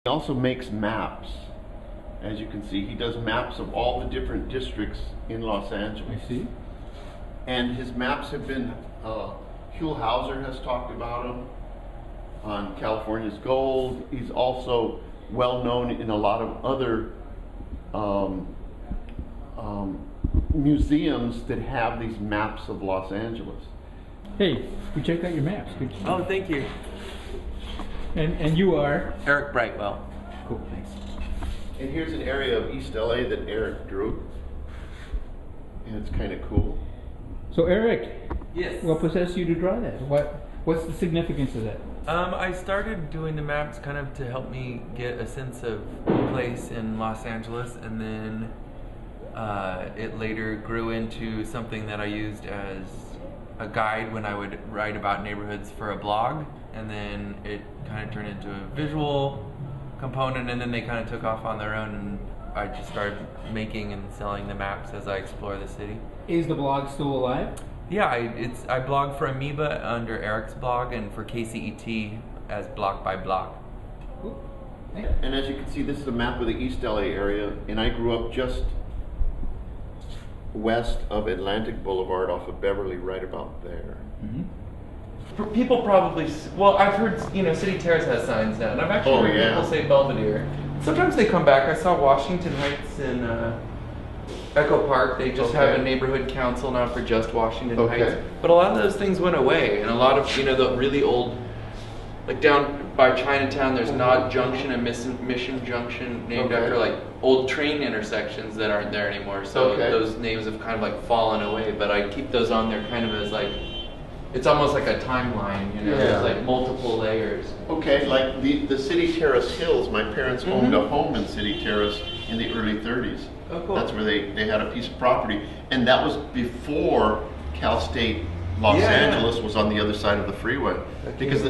He also makes maps. As you can see, he does maps of all the different districts in Los Angeles. I see. And his maps have been, Huell Hauser has talked about them on California's Gold. He's also well known in a lot of other museums that have these maps of Los Angeles. Hey, we checked out your maps. Good. Oh, thank you. And you are? Eric Brightwell. Cool, thanks. And here's an area of East LA that Eric drew. And it's kind of cool. So Eric, Yes. what possessed you to draw that? What's the significance of that? I started doing the maps kind of to help me get a sense of place in Los Angeles, and then it later grew into something that I used as a guide when I would write about neighborhoods for a blog, and then it kind of turned into a visual component, and then they kind of took off on their own, and I just started making and selling the maps as I explore the city. Is the blog still alive? Yeah, I blog for Amoeba under Eric's blog, and for KCET as Block by Block. Cool. Thanks. And as you can see, this is a map of the East LA area, and I grew up just west of Atlantic Boulevard off of Beverly, right about there. Mm-hmm. People probably, well, I've heard, City Terrace has signs now, and I've actually heard people say Belvedere. Sometimes they come back. I saw Washington Heights in Echo Park. They just have a neighborhood council now for just Washington Heights. But a lot of those things went away, and a lot of, the really old, like down by Chinatown, there's Nod Junction and Mission Junction, named after like old train intersections that aren't there anymore. So those names have kind of like fallen away, but I keep those on there kind of as like, it's almost like a timeline, there's like multiple layers. Okay, like the City Terrace Hills, my parents owned a home in City Terrace in the early 30s. Oh, cool. That's where they had a piece of property, and that was before Cal State Los Angeles was on the other side of the freeway. Because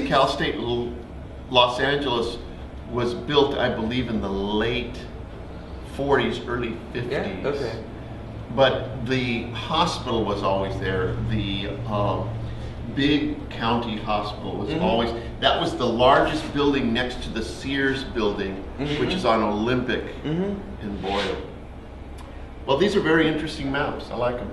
Cal State Los Angeles was built, I believe, in the late 40s, early 50s. Yeah, okay. But the hospital was always there. The big county hospital was always, that was the largest building next to the Sears building, which is on Olympic in Boyle. Well, these are very interesting maps. I like them.